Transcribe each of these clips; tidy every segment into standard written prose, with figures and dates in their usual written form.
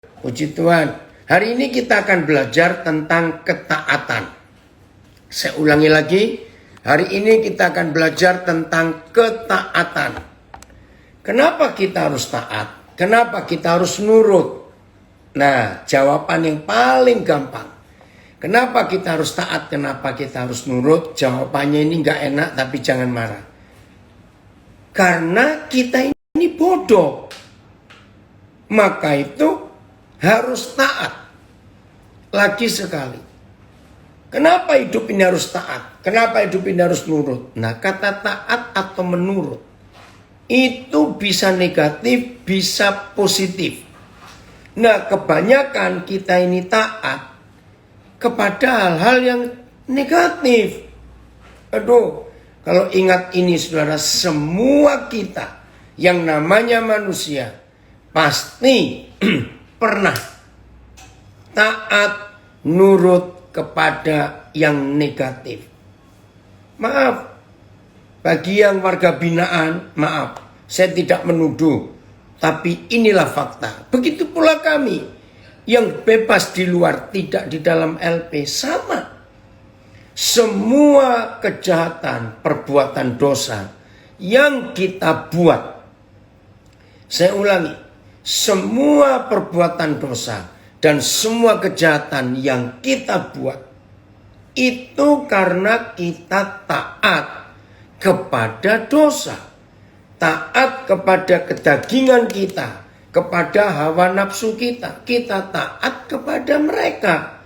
Puji Tuhan. Hari ini kita akan belajar tentang ketaatan. Saya ulangi lagi. Hari ini kita akan belajar tentang ketaatan. Kenapa kita harus taat? Kenapa kita harus nurut? Nah, jawaban yang paling gampang. Kenapa kita harus taat? Kenapa kita harus nurut? Jawabannya ini gak enak, tapi jangan marah. Karena kita ini bodoh. Maka itu harus taat. Lagi sekali. Kenapa hidup ini harus taat? Kenapa hidup ini harus nurut? Nah, kata taat atau menurut itu bisa negatif, bisa positif. Nah, kebanyakan kita ini taat kepada hal-hal yang negatif. Aduh, kalau ingat ini saudara, semua kita yang namanya manusia pasti pernah taat nurut kepada yang negatif. Maaf, bagi yang warga binaan, maaf, saya tidak menuduh, tapi inilah fakta. Begitu pula kami yang bebas di luar, tidak di dalam LP, sama. Semua kejahatan, perbuatan dosa yang kita buat, saya ulangi, semua perbuatan dosa dan semua kejahatan yang kita buat itu karena kita taat kepada dosa, taat kepada kedagingan kita, kepada hawa nafsu kita. Kita taat kepada mereka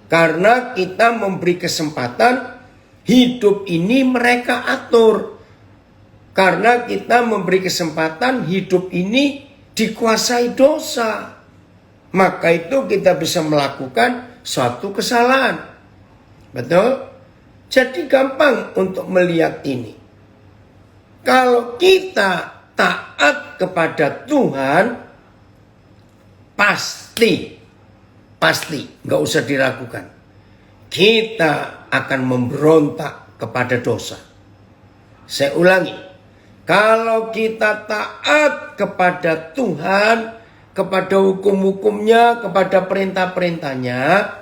karena kita memberi kesempatan hidup ini mereka atur. Karena kita memberi kesempatan hidup ini dikuasai dosa, maka itu kita bisa melakukan suatu kesalahan. Betul? Jadi gampang untuk melihat ini. Kalau kita taat kepada Tuhan, pasti gak usah diragukan, kita akan memberontak kepada dosa. Saya ulangi, kalau kita taat kepada Tuhan, kepada hukum-hukumnya, kepada perintah-perintahnya,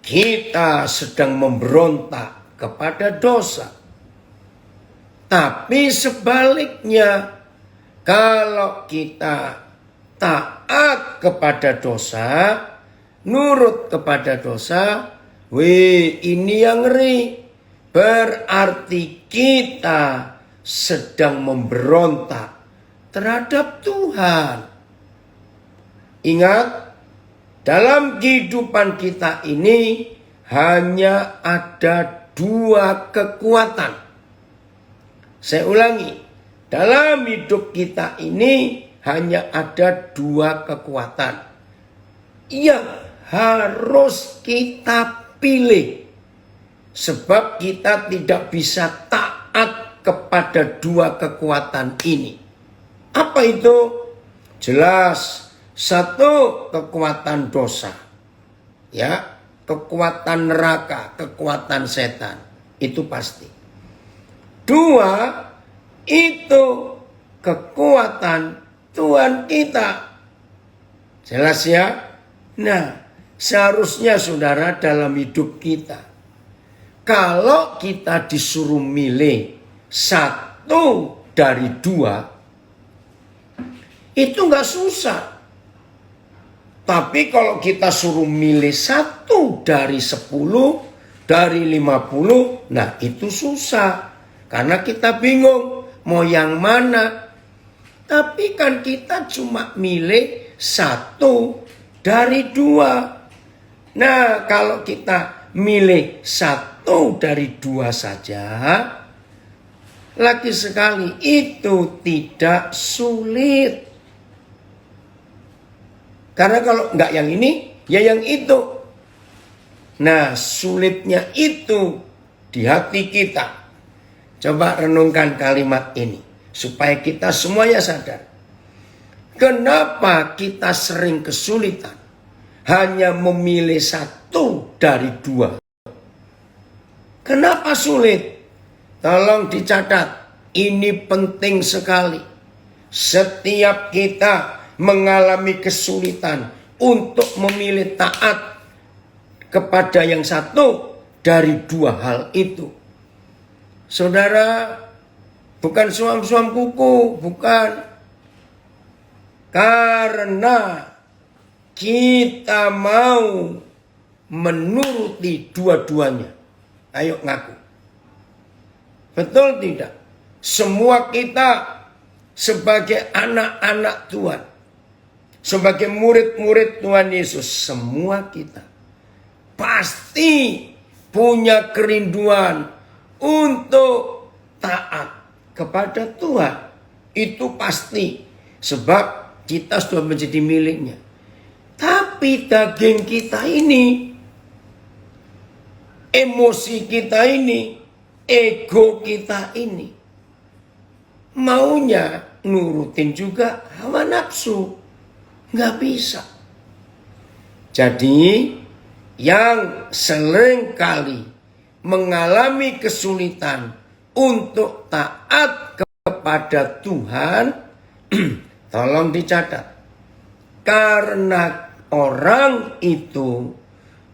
kita sedang memberontak kepada dosa. Tapi sebaliknya, kalau kita taat kepada dosa, nurut kepada dosa, ini yang ngeri. Berarti kita sedang memberontak terhadap Tuhan. Ingat, dalam kehidupan kita ini hanya ada dua kekuatan. Saya ulangi, dalam hidup kita ini hanya ada dua kekuatan yang harus kita pilih. Sebab kita tidak bisa taat kepada dua kekuatan ini. Apa itu? Jelas, satu, kekuatan dosa. Ya, kekuatan neraka, kekuatan setan. Itu pasti. Dua, itu kekuatan Tuhan kita. Jelas ya? Nah, seharusnya saudara dalam hidup kita, kalau kita disuruh milih satu dari dua, itu gak susah. Tapi kalau kita suruh milih satu dari 10, dari 50, nah itu susah. Karena kita bingung mau yang mana. Tapi kan kita cuma milih satu dari dua. Nah, kalau kita milih satu dari dua saja, lagi sekali itu tidak sulit. Karena kalau enggak yang ini, ya yang itu. Nah, sulitnya itu di hati kita. Coba renungkan kalimat ini, supaya kita semuanya sadar. Kenapa kita sering kesulitan hanya memilih satu dari dua? Kenapa sulit? Tolong dicatat, ini penting sekali. Setiap kita mengalami kesulitan untuk memilih taat kepada yang satu dari dua hal itu. Saudara, bukan suam-suam kuku, bukan. Karena kita mau menuruti dua-duanya. Ayo ngaku. Betul tidak? Semua kita sebagai anak-anak Tuhan, sebagai murid-murid Tuhan Yesus, semua kita pasti punya kerinduan untuk taat kepada Tuhan. Itu pasti. Sebab kita sudah menjadi miliknya. Tapi daging kita ini, emosi kita ini, ego kita ini, maunya nurutin juga hawa nafsu. Nggak bisa. Jadi yang seringkali mengalami kesulitan untuk taat kepada Tuhan, tolong dicatat. Karena orang itu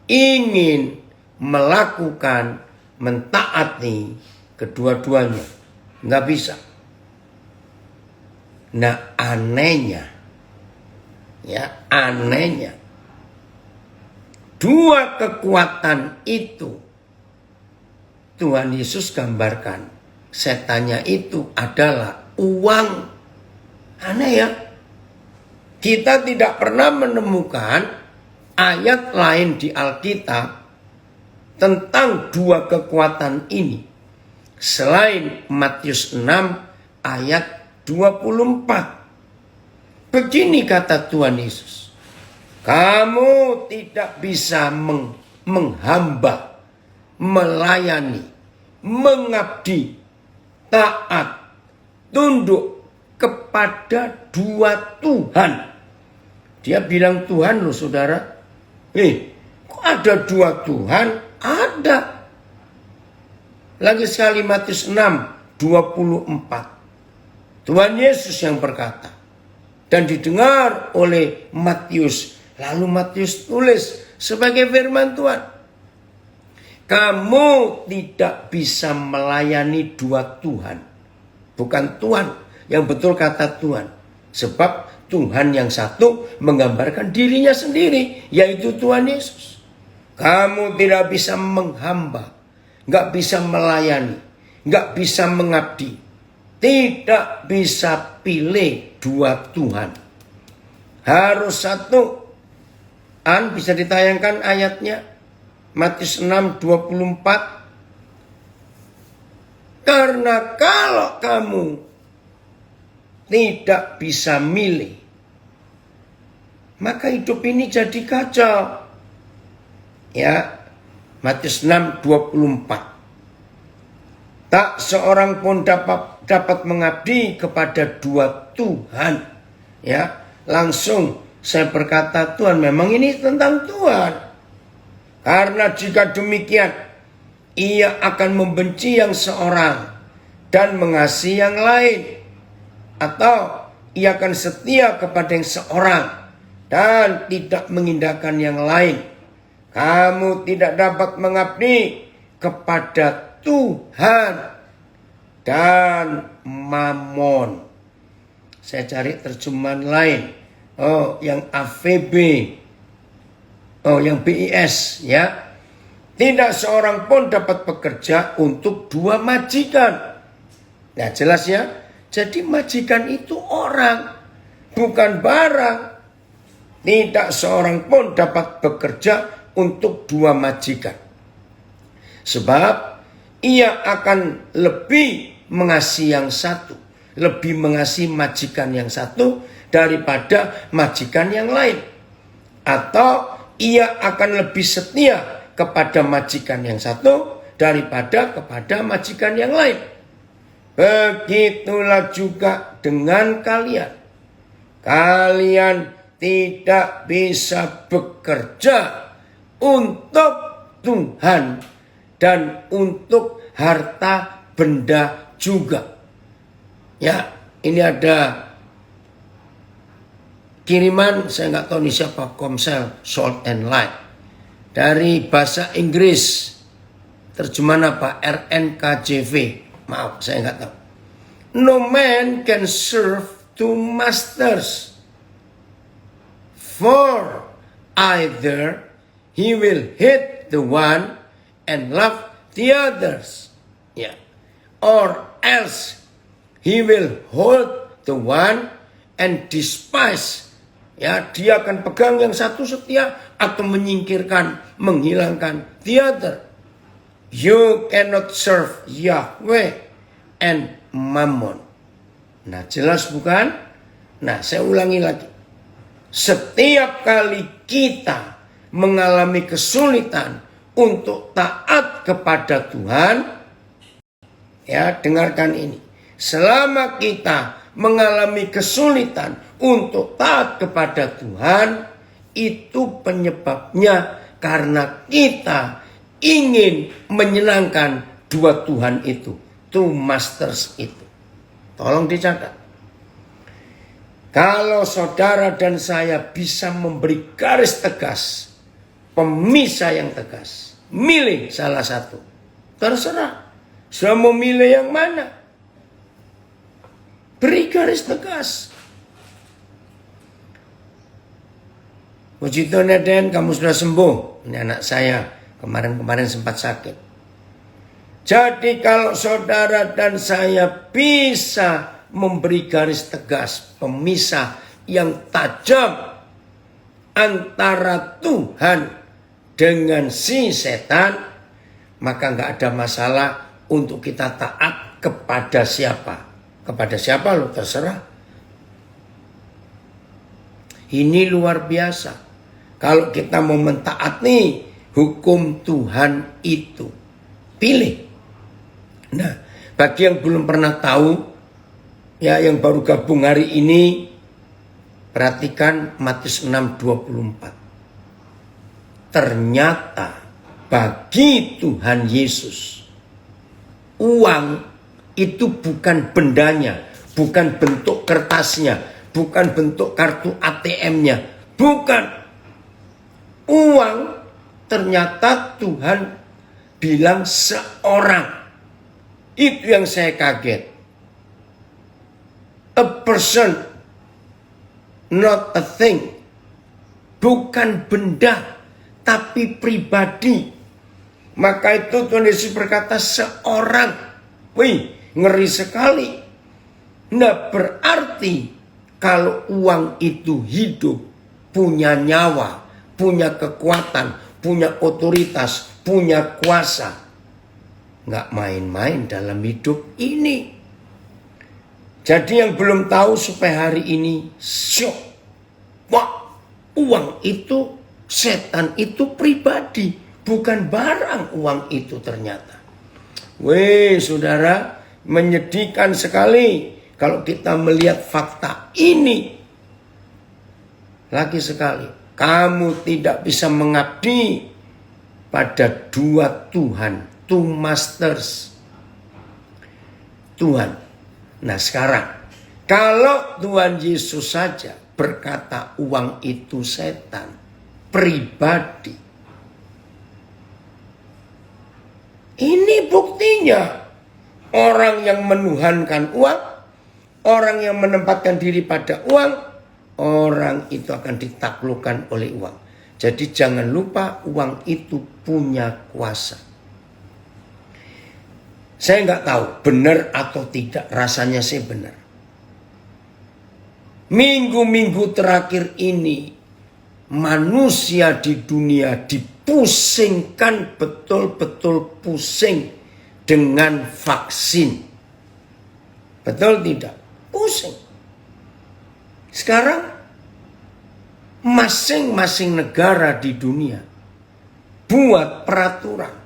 ingin melakukan, mentaati kedua-duanya. Nggak bisa. Nah anehnya, dua kekuatan itu Tuhan Yesus gambarkan. Setannya itu adalah uang. Aneh ya. Kita tidak pernah menemukan ayat lain di Alkitab tentang dua kekuatan ini selain Matius 6 ayat 24. Begini kata Tuhan Yesus. Kamu tidak bisa menghamba, melayani, mengabdi, taat, tunduk kepada dua Tuhan. Dia bilang Tuhan loh saudara. Kok ada dua Tuhan? Ada. Lagi sekali Matius 6, 24. Tuhan Yesus yang berkata. Dan didengar oleh Matius. Lalu Matius tulis sebagai firman Tuhan. Kamu tidak bisa melayani dua Tuhan. Bukan Tuhan. Yang betul kata Tuhan. Sebab Tuhan yang satu menggambarkan dirinya sendiri. Yaitu Tuhan Yesus. Kamu tidak bisa menghamba. Nggak bisa melayani. Nggak bisa mengabdi. Tidak bisa pilih dua Tuhan. Harus satu. Bisa ditayangkan ayatnya. Matius 6, 24. Karena kalau kamu tidak bisa milih, maka hidup ini jadi kacau. Ya, Matius 6, 24. Tak seorang pun dapat mengabdi kepada dua Tuhan. Ya, langsung saya berkata Tuhan, memang ini tentang Tuhan. Karena jika demikian, ia akan membenci yang seorang dan mengasihi yang lain. Atau ia akan setia kepada yang seorang dan tidak mengindahkan yang lain. Kamu tidak dapat mengabdi kepada Tuhan dan Mammon. Saya cari terjemahan lain. Yang AVB. Yang BIS ya. Tidak seorang pun dapat bekerja untuk dua majikan. Nah jelas ya. Jadi majikan itu orang, bukan barang. Tidak seorang pun dapat bekerja untuk dua majikan. Sebab ia akan lebih mengasihi yang satu. Lebih mengasihi majikan yang satu daripada majikan yang lain. Atau ia akan lebih setia kepada majikan yang satu daripada kepada majikan yang lain. Begitulah juga dengan kalian. Kalian tidak bisa bekerja untuk Tuhan dan untuk harta benda juga. Ya, ini ada kiriman, saya nggak tahu nih siapa, Komsel, Salt and Light. Dari bahasa Inggris, terjemahan apa? RNKJV. Maaf, saya nggak tahu. No man can serve two masters. For either he will hate the one and love the others. Ya. Or else he will hold the one and despise. Ya, dia akan pegang yang satu setia atau menyingkirkan, menghilangkan the other. You cannot serve Yahweh and Mammon. Nah, jelas bukan? Nah, saya ulangi lagi. Setiap kali kita mengalami kesulitan untuk taat kepada Tuhan, ya, dengarkan ini. Selama kita mengalami kesulitan untuk taat kepada Tuhan, itu penyebabnya karena kita ingin menyenangkan dua Tuhan itu, two masters itu. Tolong dicatat. Kalau saudara dan saya bisa memberi garis tegas, pemisah yang tegas, milih salah satu, terserah. Sudah mau milih yang mana? Beri garis tegas. Puji Tuhan, Den, kamu sudah sembuh. Ini anak saya kemarin sempat sakit. Jadi kalau saudara dan saya bisa memberi garis tegas, pemisah yang tajam antara Tuhan dengan si setan, maka nggak ada masalah untuk kita taat kepada siapa. Kepada siapa lo terserah. Ini luar biasa. Kalau kita mau mentaati hukum Tuhan itu, pilih. Nah, bagi yang belum pernah tahu, ya, yang baru gabung hari ini, perhatikan Matius 6:24. Ternyata bagi Tuhan Yesus, uang itu bukan bendanya, bukan bentuk kertasnya, bukan bentuk kartu ATM-nya, bukan. Uang ternyata Tuhan bilang seorang. Itu yang saya kaget. A person, not a thing. Bukan benda, tapi pribadi. Maka itu Tuhan Yesus berkata seorang. Wih, ngeri sekali. Nah, berarti kalau uang itu hidup, punya nyawa, punya kekuatan, punya otoritas, punya kuasa, nggak main-main dalam hidup ini. Jadi yang belum tahu supaya hari ini syok. Wah, uang itu, setan itu pribadi, bukan barang uang itu ternyata. Weh, saudara, menyedihkan sekali kalau kita melihat fakta ini. Lagi sekali, kamu tidak bisa mengabdi pada dua Tuhan. Two masters. Tuhan. Nah sekarang, kalau Tuhan Yesus saja berkata uang itu setan, pribadi. Ini buktinya. Orang yang menuhankan uang, orang yang menempatkan diri pada uang, orang itu akan ditaklukkan oleh uang. Jadi jangan lupa uang itu punya kuasa. Saya nggak tahu benar atau tidak, rasanya sih benar. Minggu-minggu terakhir ini manusia di dunia dipusingkan, betul-betul pusing dengan vaksin. Betul tidak? Pusing. Sekarang masing-masing negara di dunia buat peraturan.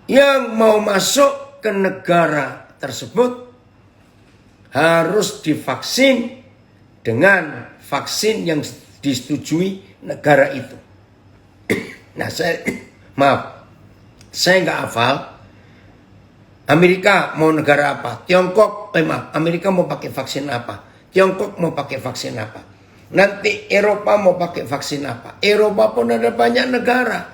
Yang mau masuk ke negara tersebut harus divaksin dengan vaksin yang disetujui negara itu. Nah, saya nggak hafal. Amerika mau negara apa? Tiongkok, Amerika mau pakai vaksin apa? Tiongkok mau pakai vaksin apa? Nanti Eropa mau pakai vaksin apa? Eropa pun ada banyak negara.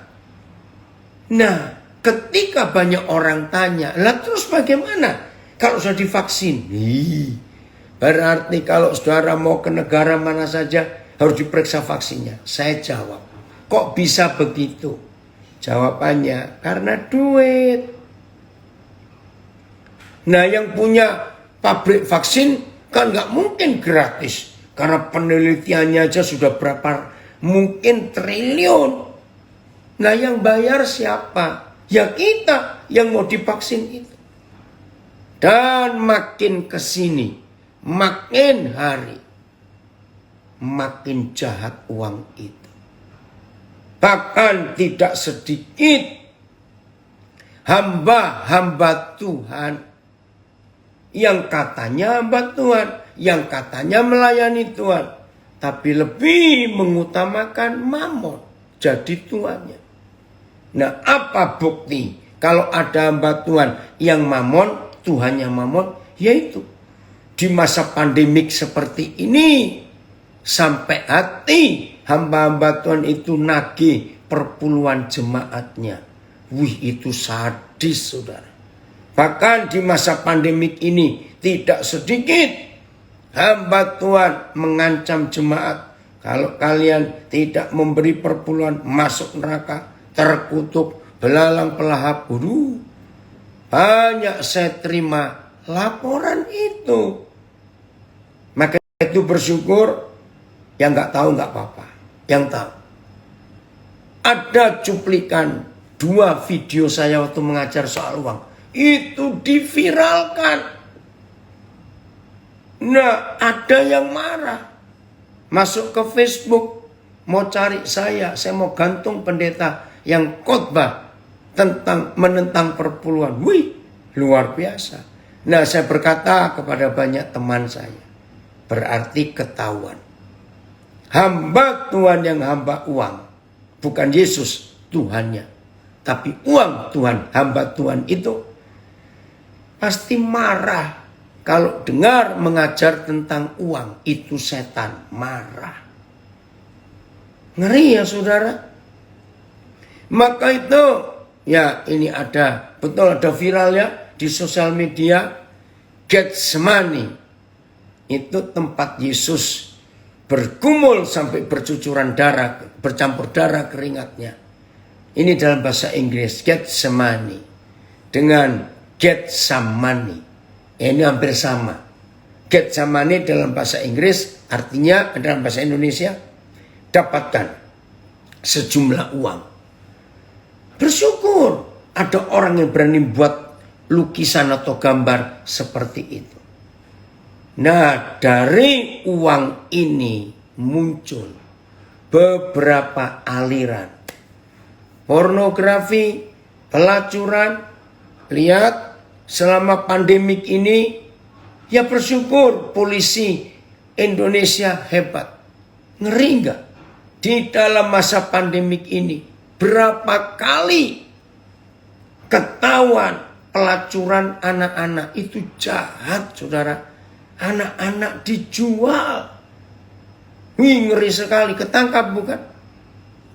Nah, ketika banyak orang tanya, lah terus bagaimana kalau sudah divaksin? Berarti kalau saudara mau ke negara mana saja harus diperiksa vaksinnya. Saya jawab, kok bisa begitu? Jawabannya, karena duit. Nah, yang punya pabrik vaksin kan nggak mungkin gratis. Karena penelitiannya aja sudah berapa mungkin triliun. Nah, yang bayar siapa? Ya kita yang mau divaksin itu. Dan makin kesini, makin hari, makin jahat uang itu. Bahkan tidak sedikit hamba-hamba Tuhan yang katanya hamba Tuhan, yang katanya melayani Tuhan, tapi lebih mengutamakan mamon jadi tuannya. Nah, apa bukti kalau ada hamba Tuhan yang mamon, Tuhannya mamon? Yaitu di masa pandemik seperti ini, sampai hati hamba-hamba Tuhan itu nagih perpuluhan jemaatnya. Wih, itu sadis, saudara. Bahkan di masa pandemik ini tidak sedikit hamba Tuhan mengancam jemaat. Kalau kalian tidak memberi perpuluhan, masuk neraka, terkutuk, belalang pelahap. Banyak saya terima laporan itu. Maka itu bersyukur. Yang nggak tahu nggak apa-apa. Yang tahu. Ada cuplikan 2 video saya waktu mengajar soal uang. Itu diviralkan. Nah, ada yang marah. Masuk ke Facebook. Mau cari saya mau gantung pendeta yang khotbah menentang perpuluhan. Wih, luar biasa. Nah, saya berkata kepada banyak teman saya. Berarti ketahuan. Hamba Tuhan yang hamba uang. Bukan Yesus Tuhannya. Tapi uang Tuhan, hamba Tuhan itu pasti marah. Kalau dengar mengajar tentang uang, itu setan, marah. Ngeri ya saudara. Maka itu, ya ini ada, betul ada viral ya di sosial media. Getsemani. Itu tempat Yesus bergumul sampai bercucuran darah, bercampur darah keringatnya. Ini dalam bahasa Inggris, Getsemani. Dengan Getsamani. Ini hampir sama. Getsemani dalam bahasa Inggris, artinya dalam bahasa Indonesia, dapatkan sejumlah uang. Bersyukur ada orang yang berani buat lukisan atau gambar seperti itu. Nah, dari uang ini muncul beberapa aliran. Pornografi, pelacuran. Lihat, selama pandemik ini, ya bersyukur polisi Indonesia hebat. Ngeri enggak? Di dalam masa pandemik ini, berapa kali ketahuan pelacuran anak-anak. Itu jahat, saudara. Anak-anak dijual. Wih, ngeri sekali. Ketangkap bukan?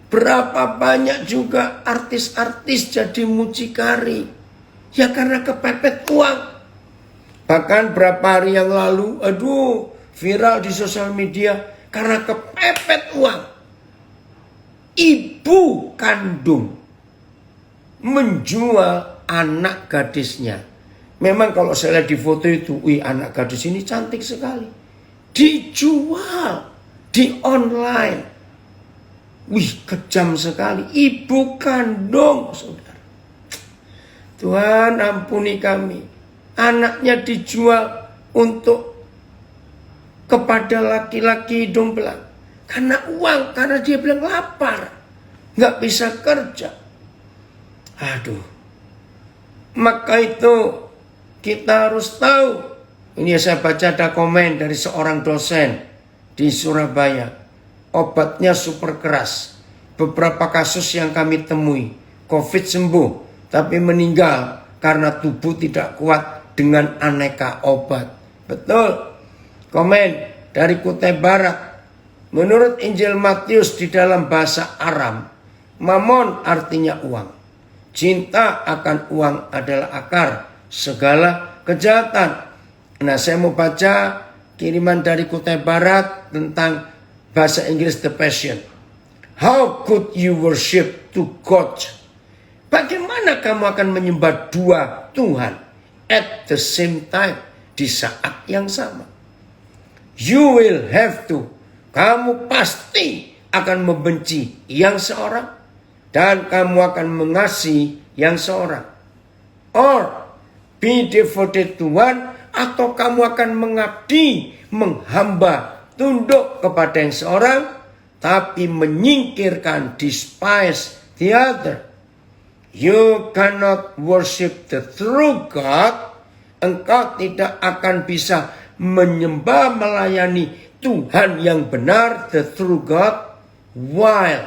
Berapa banyak juga artis-artis jadi mucikari. Ya karena kepepet uang. Bahkan berapa hari yang lalu, viral di sosial media. Karena kepepet uang. Ibu kandung menjual anak gadisnya. Memang kalau saya lihat di foto itu, wih anak gadis ini cantik sekali. Dijual di online. Wih kejam sekali. Ibu kandung, saudara. Tuhan ampuni kami. Anaknya dijual untuk kepada laki-laki hidung belang. Karena uang, karena dia bilang lapar. Nggak bisa kerja. Aduh. Maka itu kita harus tahu. Ini saya baca ada komen dari seorang dosen di Surabaya. Obatnya super keras. Beberapa kasus yang kami temui. COVID sembuh. Tapi meninggal karena tubuh tidak kuat dengan aneka obat. Betul. Komen. dari Kutai Barat. Menurut Injil Matius di dalam bahasa Aram, mamon artinya uang. Cinta akan uang adalah akar segala kejahatan. Nah, saya mau baca kiriman dari Kutai Barat tentang bahasa Inggris The Passion. How could you worship two gods? Bagaimana kamu akan menyembah dua Tuhan at the same time, di saat yang sama? You will have to. Kamu pasti akan membenci yang seorang dan kamu akan mengasihi yang seorang. Or be devoted to one, atau kamu akan mengabdi, menghamba, tunduk kepada yang seorang, tapi menyingkirkan, despise the other. You cannot worship the true God. Engkau tidak akan bisa menyembah, melayani Tuhan yang benar, the true God, while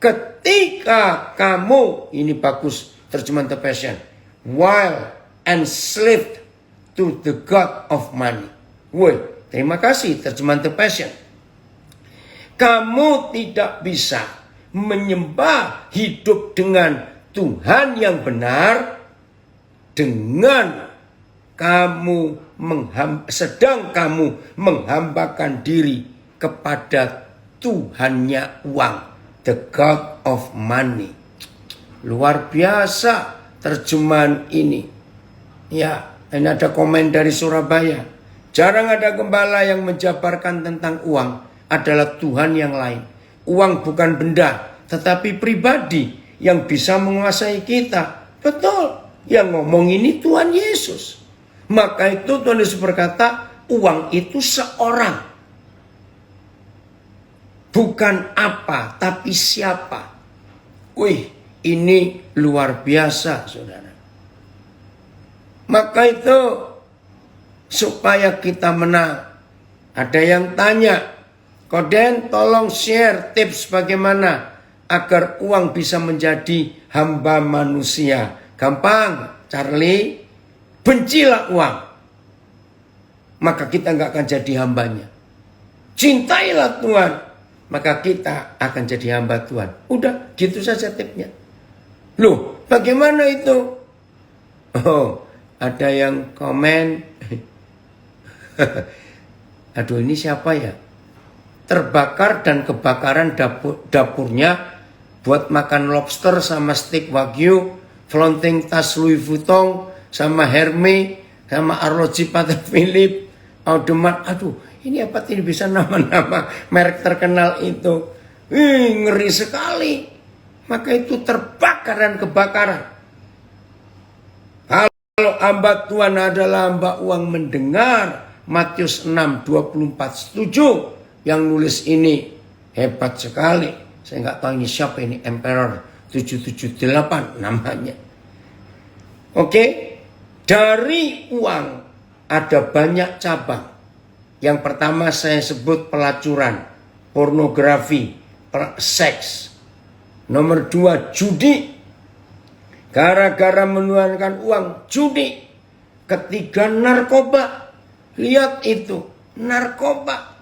ketika kamu, ini bagus terjemahan The Passion, while enslaved to the God of money. Woi, terima kasih terjemahan The Passion. Kamu tidak bisa menyembah, hidup dengan Tuhan yang benar dengan sedang kamu menghambakan diri kepada Tuhannya uang, the God of money. Luar biasa terjemahan ini. Ya, ini ada komen dari Surabaya. Jarang ada gembala yang menjabarkan tentang uang adalah Tuhan yang lain. Uang bukan benda, tetapi pribadi yang bisa menguasai kita. Betul, yang ngomong ini Tuhan Yesus. Maka itu Tuhan Yesus berkata, uang itu seorang. Bukan apa, tapi siapa. Wih, ini luar biasa, saudara. Maka itu, supaya kita menang. Ada yang tanya, Koden tolong share tips bagaimana agar uang bisa menjadi hamba manusia. Gampang, Charlie. Bencilah uang, maka kita nggak akan jadi hambanya. Cintailah Tuhan, maka kita akan jadi hamba Tuhan. Udah, gitu saja tipsnya. Loh, bagaimana itu? Oh, ada yang komen. Aduh, ini siapa ya? Terbakar dan kebakaran dapurnya buat makan lobster sama steak wagyu, flaunting tas Louis Vuitton, sama Hermes, sama Arloji Patek Philippe, Audemars. Aduh, ini apa ini bisa nama-nama merek terkenal itu. Ngeri sekali. Maka itu terbakar dan kebakaran. Kalau hamba Tuhan adalah hamba uang mendengar, Matius 6:24, setuju. Yang nulis ini hebat sekali. Saya nggak tahu ini siapa ini, Emperor 778 namanya. Oke. Dari uang ada banyak cabang. Yang pertama saya sebut pelacuran, pornografi, seks. Nomor 2, judi. Gara-gara menuangkan uang, judi. Ketiga, narkoba. Lihat itu, narkoba.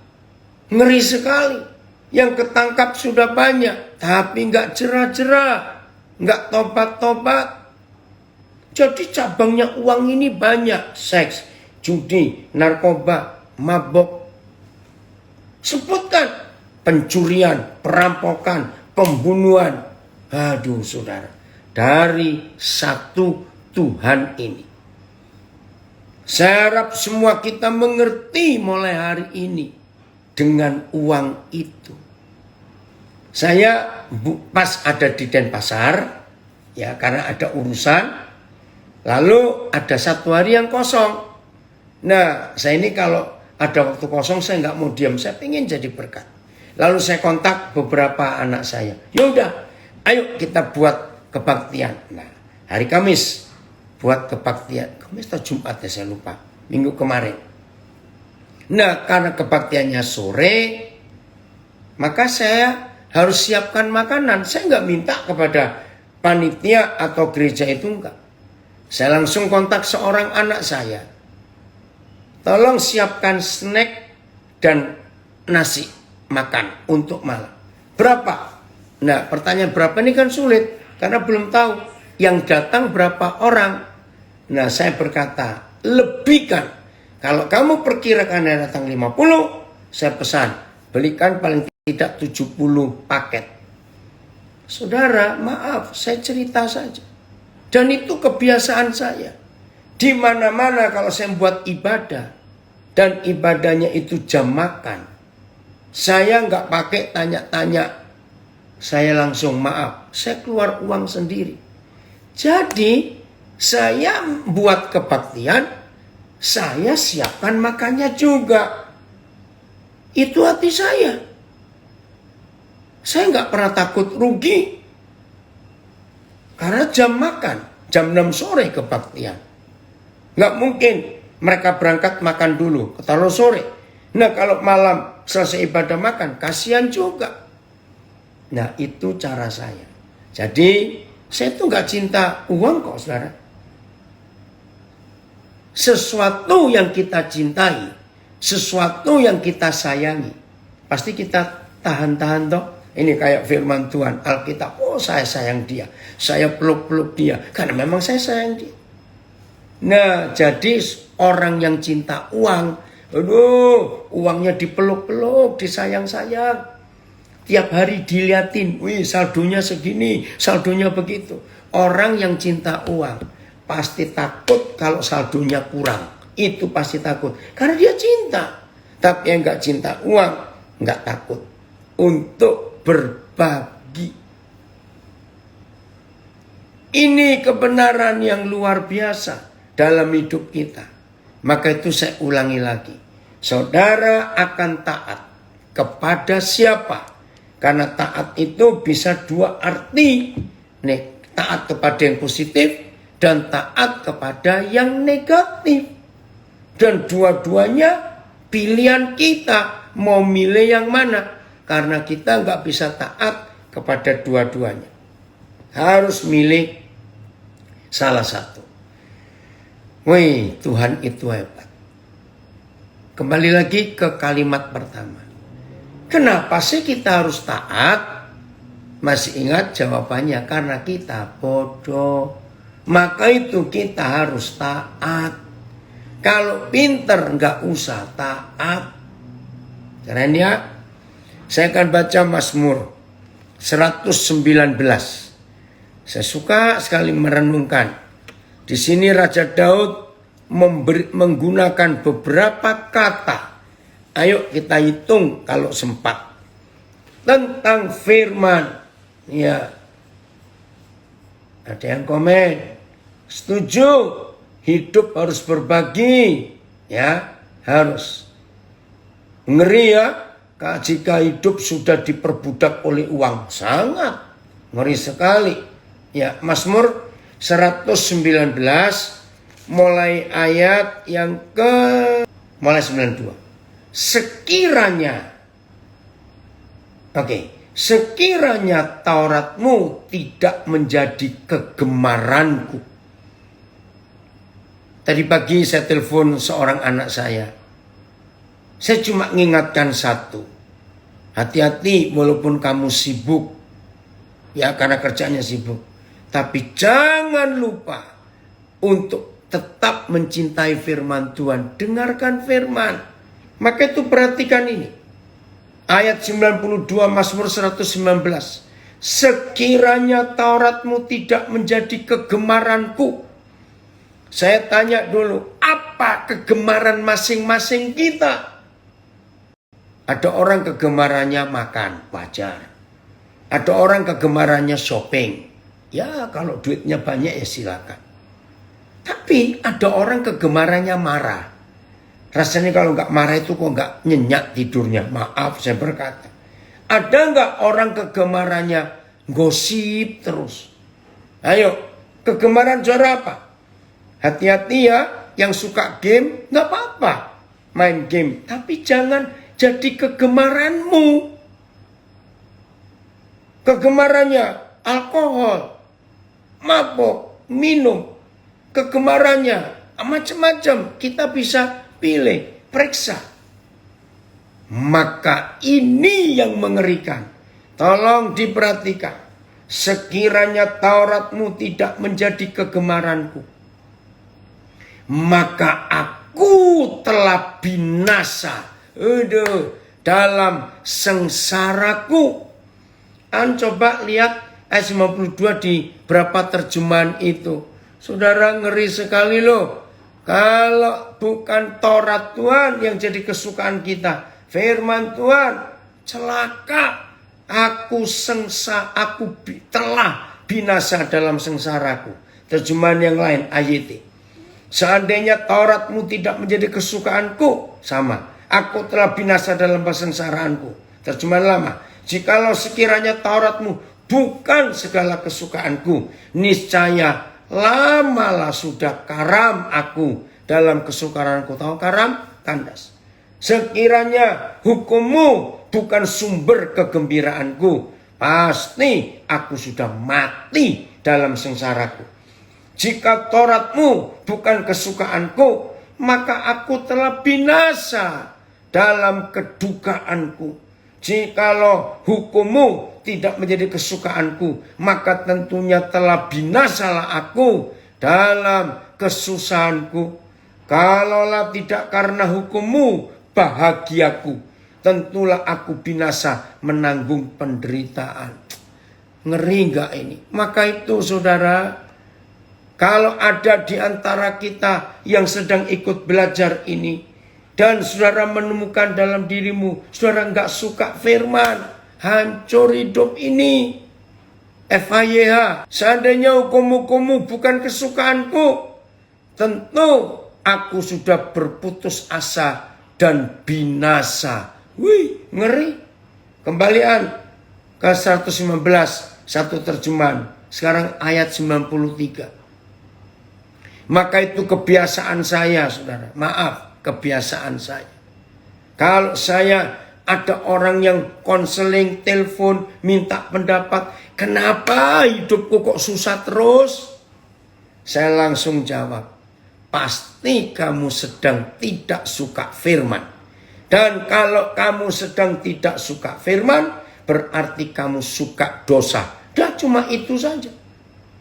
Ngeri sekali. Yang ketangkap sudah banyak, tapi nggak jerah-jerah, nggak tobat-tobat. Jadi cabangnya uang ini banyak. Seks, judi, narkoba, mabok. Sebutkan pencurian, perampokan, pembunuhan. Aduh saudara, dari satu Tuhan ini. Saya harap semua kita mengerti mulai hari ini dengan uang itu. Saya pas ada di Denpasar, ya karena ada urusan. Lalu ada satu hari yang kosong. Nah, saya ini kalau ada waktu kosong saya nggak mau diam, saya pengen jadi berkat. Lalu saya kontak beberapa anak saya. Yaudah, ayo kita buat kebaktian. Nah, hari Kamis buat kebaktian. Kamis atau Jumat ya saya lupa. Minggu kemarin. Nah, karena kebaktiannya sore, maka saya harus siapkan makanan. Saya nggak minta kepada panitia atau gereja itu, enggak. Saya langsung kontak seorang anak saya. Tolong siapkan snack dan nasi makan untuk malam. Berapa? Nah, pertanyaan berapa ini kan sulit karena belum tahu yang datang berapa orang. Nah, saya berkata, lebihkan. Kalau kamu perkirakan yang datang 50, saya pesan, belikan paling tidak 70 paket. Saudara, maaf, saya cerita saja. Dan itu kebiasaan saya. Di mana-mana kalau saya buat ibadah, dan ibadahnya itu jam makan, saya nggak pakai tanya-tanya. Saya langsung maaf, saya keluar uang sendiri. Jadi, saya buat kebaktian, saya siapkan makannya juga. Itu hati saya. Saya nggak pernah takut rugi. Karena jam makan, jam 6 sore kebaktian. Nggak mungkin mereka berangkat makan dulu, ketaruh sore. Nah, kalau malam selesai ibadah makan, kasihan juga. Nah, itu cara saya. Jadi, saya tuh nggak cinta uang kok, saudara. Sesuatu yang kita cintai, sesuatu yang kita sayangi, pasti kita tahan-tahan toh. Ini kayak firman Tuhan, Alkitab. Oh, saya sayang dia, saya peluk-peluk dia, karena memang saya sayang dia. Nah, jadi orang yang cinta uang, aduh, uangnya dipeluk-peluk, disayang-sayang. Tiap hari diliatin, wih saldonya segini, saldonya begitu. Orang yang cinta uang pasti takut kalau saldonya kurang. Itu pasti takut. Karena dia cinta. Tapi yang gak cinta uang, gak takut untuk berbagi. Ini kebenaran yang luar biasa dalam hidup kita. Maka itu saya ulangi lagi. Saudara akan taat kepada siapa? Karena taat itu bisa dua arti. Nih, taat kepada yang positif dan taat kepada yang negatif. Dan dua-duanya pilihan kita. Mau milih yang mana? Karena kita nggak bisa taat kepada dua-duanya. Harus milih salah satu. Wih, Tuhan itu hebat. Kembali lagi ke kalimat pertama. Kenapa sih kita harus taat? Masih ingat jawabannya? Karena kita bodoh. Maka itu kita harus taat. Kalau pinter nggak usah taat. Keren ya? Saya akan baca Mazmur 119. Saya suka sekali merenungkan. Di sini Raja Daud menggunakan beberapa kata. Ayo kita hitung kalau sempat. Tentang firman. Ya. Ada yang komen. Setuju, hidup harus berbagi, ya harus. Ngeri ya, jika hidup sudah diperbudak oleh uang, sangat ngeri sekali. Ya, Mazmur 119 mulai ayat yang mulai 92. Sekiranya Tauratmu tidak menjadi kegemaranku. Tadi pagi saya telepon seorang anak saya. Saya cuma mengingatkan satu. Hati-hati walaupun kamu sibuk. Ya karena kerjanya sibuk. Tapi jangan lupa untuk tetap mencintai firman Tuhan. Dengarkan firman. Maka itu perhatikan ini. Ayat 92 Mazmur 119. Sekiranya Tauratmu tidak menjadi kegemaranku. Saya tanya dulu, apa kegemaran masing-masing kita? Ada orang kegemarannya makan, wajar. Ada orang kegemarannya shopping. Ya kalau duitnya banyak ya silakan. Tapi ada orang kegemarannya marah. Rasanya kalau nggak marah itu kok nggak nyenyak tidurnya. Maaf saya berkata. Ada nggak orang kegemarannya gosip terus? Ayo, kegemaran saudara apa? Hati-hati ya, yang suka game nggak apa-apa main game, tapi jangan jadi kegemaranmu. Kegemarannya alkohol, mabok, minum, kegemarannya macam-macam. Kita bisa pilih, periksa. Maka ini yang mengerikan. Tolong diperhatikan. Sekiranya Tauratmu tidak menjadi kegemaranku, maka aku telah binasa dalam sengsaraku. Coba lihat ayat 52 di berapa terjemahan itu. Saudara, ngeri sekali loh. Kalau bukan Taurat Tuhan yang jadi kesukaan kita, firman Tuhan, celaka. Aku telah binasa dalam sengsaraku. Terjemahan yang lain, ayat. Seandainya Tauratmu tidak menjadi kesukaanku, sama. Aku telah binasa dalam kesengsaraanku. Terjemahan lama. Jikalau sekiranya Tauratmu bukan segala kesukaanku, niscaya lamalah sudah karam aku dalam kesukaanku. Tahu karam? Kandas. Sekiranya hukummu bukan sumber kegembiraanku, pasti aku sudah mati dalam sengsaraku. Jika Tauratmu bukan kesukaanku, maka aku telah binasa dalam kedukaanku. Jikalau hukummu tidak menjadi kesukaanku, maka tentunya telah binasalah aku dalam kesusahanku. Kalaulah tidak karena hukummu bahagiaku, tentulah aku binasa menanggung penderitaan. Ngeri gak ini? Maka itu saudara, kalau ada di antara kita yang sedang ikut belajar ini, dan saudara menemukan dalam dirimu, saudara gak suka firman, hancur hidup ini. FHYH, seandainya hukum-hukummu bukan kesukaanku, tentu aku sudah berputus asa dan binasa. Wih, ngeri. Kembalian ke 115, satu terjemahan. Sekarang ayat 93. Maka itu kebiasaan saya, saudara. Maaf, kebiasaan saya. Kalau saya ada orang yang konseling, telepon, minta pendapat, kenapa hidupku kok susah terus? Saya langsung jawab, pasti kamu sedang tidak suka firman. Dan kalau kamu sedang tidak suka firman, berarti kamu suka dosa. Dan cuma itu saja.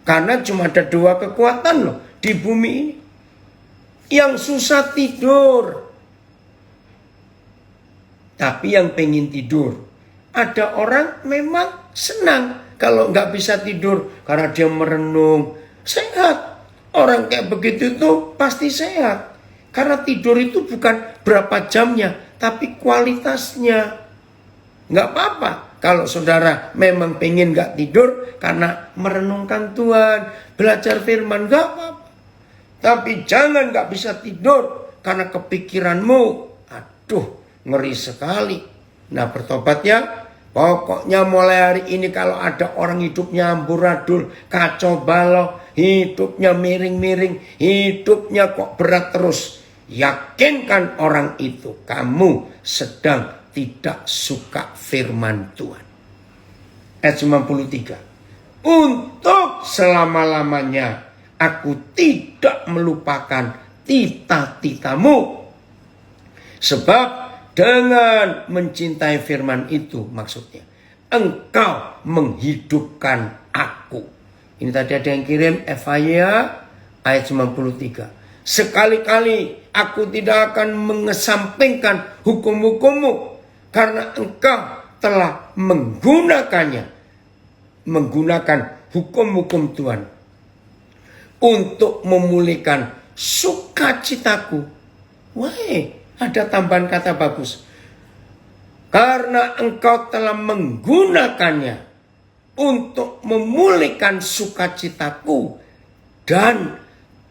Karena cuma ada dua kekuatan loh di bumi ini. Yang susah tidur. Tapi yang pengen tidur. Ada orang memang senang kalau nggak bisa tidur karena dia merenung. Sehat. Orang kayak begitu itu pasti sehat. Karena tidur itu bukan berapa jamnya, tapi kualitasnya. Nggak apa-apa kalau saudara memang pengen nggak tidur karena merenungkan Tuhan, belajar firman, nggak apa-apa. Tapi jangan nggak bisa tidur karena kepikiranmu, aduh ngeri sekali. Nah bertobat ya. Pokoknya mulai hari ini kalau ada orang hidupnya amburadul, kacau balau, hidupnya miring-miring, hidupnya kok berat terus, yakinkan orang itu kamu sedang tidak suka firman Tuhan. Ayat 93. Untuk selama-lamanya aku tidak melupakan tita-titamu. Sebab dengan mencintai firman itu maksudnya engkau menghidupkan aku. Ini tadi ada yang kirim FHY ayat 93. Sekali-kali aku tidak akan mengesampingkan hukum-hukummu karena engkau telah menggunakannya. Menggunakan hukum-hukum Tuhan untuk memulihkan sukacitaku. Wah, ada tambahan kata bagus. Karena engkau telah menggunakannya untuk memulihkan sukacitaku dan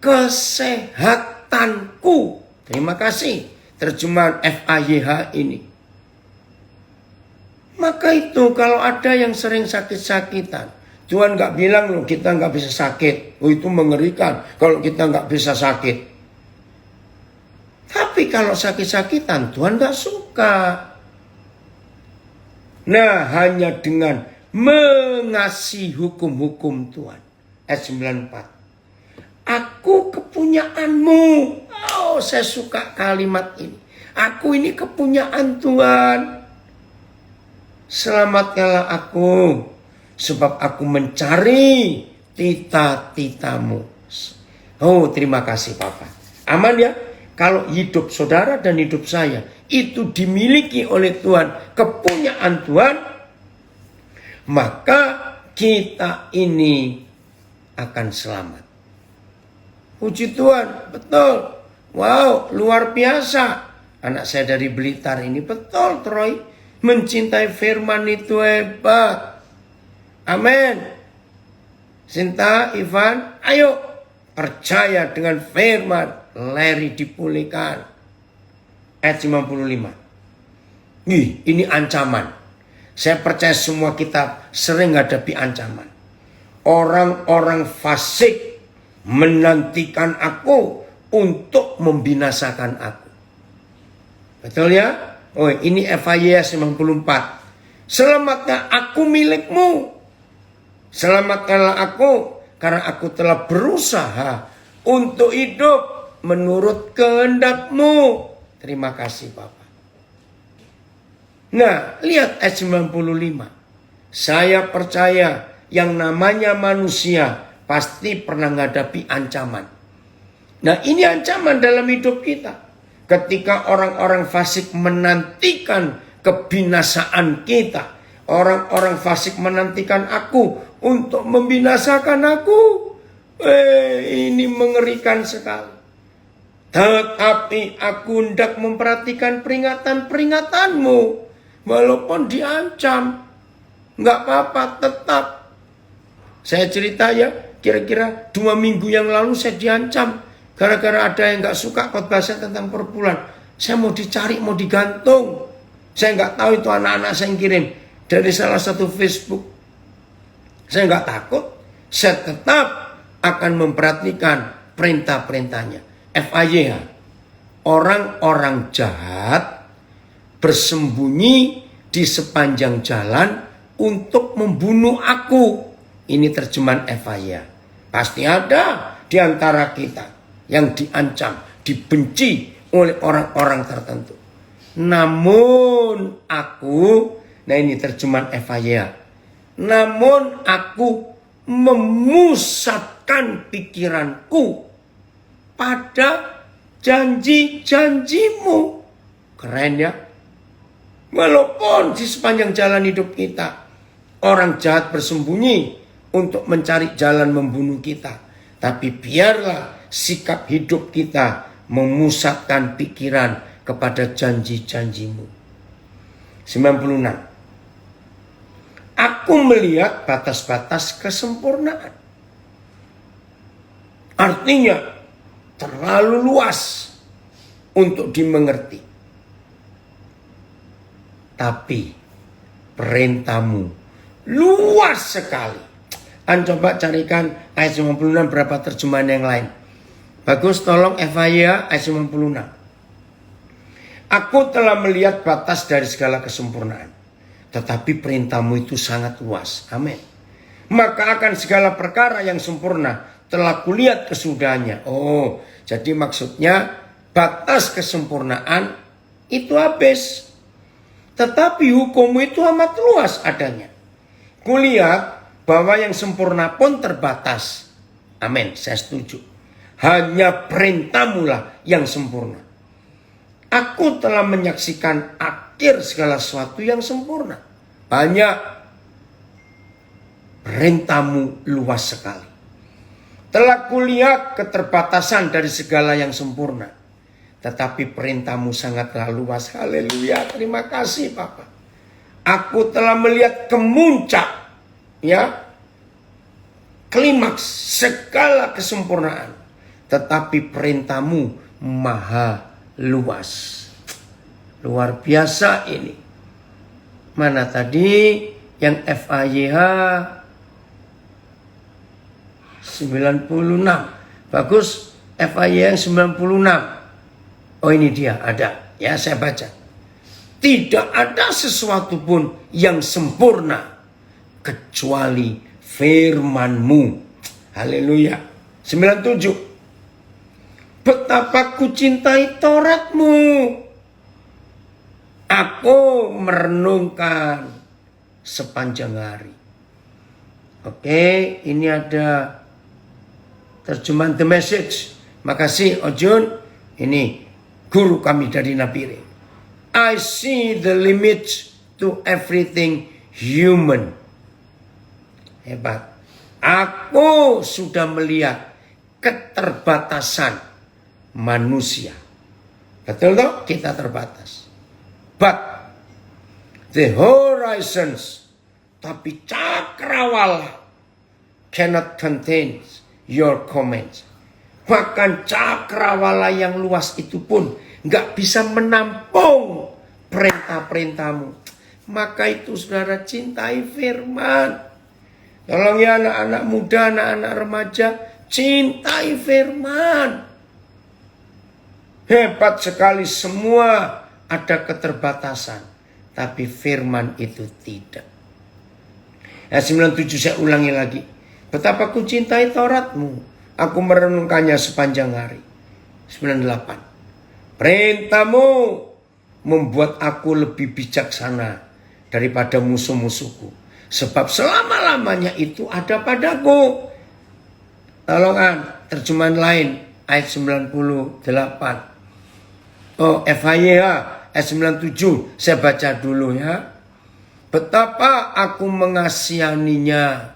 kesehatanku. Terima kasih terjemahan FAYH ini. Maka itu kalau ada yang sering sakit-sakitan, Tuhan gak bilang loh kita gak bisa sakit. Oh itu mengerikan kalau kita gak bisa sakit. Tapi kalau sakit-sakitan Tuhan gak suka. Nah hanya dengan mengasihi hukum-hukum Tuhan. Ayat 94. Aku kepunyaanmu. Oh saya suka kalimat ini. Aku ini kepunyaan Tuhan. Selamatkanlah aku, sebab aku mencari tita-titamu. Oh, terima kasih Papa. Aman ya? Kalau hidup saudara dan hidup saya itu dimiliki oleh Tuhan, kepunyaan Tuhan, maka kita ini akan selamat. Puji Tuhan, betul. Wow, luar biasa. Anak saya dari Blitar ini betul, Troy. Mencintai firman itu hebat. Amin. Sinta, Ivan, ayo percaya dengan firman. Larry dipulihkan. Ayat 55. Ini ancaman. Saya percaya semua kita sering hadapi ancaman. Orang-orang fasik menantikan aku untuk membinasakan aku. Betul ya? Oh, ini Yesaya 94. Selamatkan aku milikmu. Selamatkanlah aku, karena aku telah berusaha untuk hidup menurut kehendak-Mu. Terima kasih Bapak. Nah, lihat ayat 95. Saya percaya yang namanya manusia pasti pernah menghadapi ancaman. Nah, ini ancaman dalam hidup kita. Ketika orang-orang fasik menantikan kebinasaan kita. Orang-orang fasik menantikan aku untuk membinasakan aku. Ini mengerikan sekali. Tetapi aku hendak memperhatikan peringatan-peringatanmu. Walaupun diancam. Nggak apa-apa, tetap. Saya cerita ya, kira-kira 2 minggu yang lalu saya diancam. Gara-gara ada yang nggak suka khotbah saya tentang perpuluhan. Saya mau dicari, mau digantung. Saya nggak tahu itu anak-anak saya yang kirim. Dari salah satu Facebook. Saya nggak takut. Saya tetap akan memperhatikan perintah-perintahnya. FIYH. Orang-orang jahat bersembunyi di sepanjang jalan untuk membunuh aku. Ini terjemahan FIYH. Pasti ada di antara kita yang diancam, dibenci oleh orang-orang tertentu. Namun aku, nah ini terjemahan FIYH. Namun aku memusatkan pikiranku pada janji-janjimu. Keren ya? Walaupun di sepanjang jalan hidup kita, orang jahat bersembunyi untuk mencari jalan membunuh kita. Tapi biarlah sikap hidup kita memusatkan pikiran kepada janji-janjimu. 96. Aku melihat batas-batas kesempurnaan. Artinya terlalu luas untuk dimengerti. Tapi perintahmu luas sekali. Coba carikan ayat 96 berapa terjemahan yang lain. Bagus, tolong FIYH ayat 96. Aku telah melihat batas dari segala kesempurnaan. Tetapi perintahmu itu sangat luas. Amin. Maka akan segala perkara yang sempurna telah kulihat kesudahannya. Oh, jadi maksudnya batas kesempurnaan itu habis. Tetapi hukummu itu amat luas adanya. Kulihat bahwa yang sempurna pun terbatas. Amin, saya setuju. Hanya perintahmu lah yang sempurna. Aku telah menyaksikan akhir segala sesuatu yang sempurna. Banyak. Perintahmu luas sekali. Telah kulihat keterbatasan dari segala yang sempurna. Tetapi perintahmu sangatlah luas. Haleluya, terima kasih Papa. Aku telah melihat kemuncak. Ya, klimaks segala kesempurnaan. Tetapi perintahmu maha luas. Luar biasa ini. Mana tadi yang FIYH 96. Bagus, FIYH 96. Oh ini dia, ada. Ya saya baca. Tidak ada sesuatu pun yang sempurna kecuali firman-Mu. Haleluya. 97. Betapa ku cintai Taurat-Mu. Aku merenungkan sepanjang hari. Oke, ini ada terjemahan The Message. Makasih Ojun. Ini guru kami dari Napire. I see the limits to everything human. Hebat. Aku sudah melihat keterbatasan manusia. Betul toh? Kita terbatas. But the horizons, tapi cakrawala cannot contain your comments. Bahkan cakrawala yang luas itu pun nggak bisa menampung perintah-perintahmu. Maka itu saudara, cintai firman. Tolong ya anak-anak muda, anak-anak remaja, cintai firman. Hebat sekali, semua ada keterbatasan. Tapi firman itu tidak. Ayat 97 saya ulangi lagi. Betapa ku cintai Tauratmu, aku merenungkannya sepanjang hari. 98. Perintahmu membuat aku lebih bijaksana daripada musuh-musuhku. Sebab selama-lamanya itu ada padaku. Tolongan, terjemahan lain, ayat 98. Oh, FHYH, ayat 97, saya baca dulu ya. Betapa aku mengasihaninya.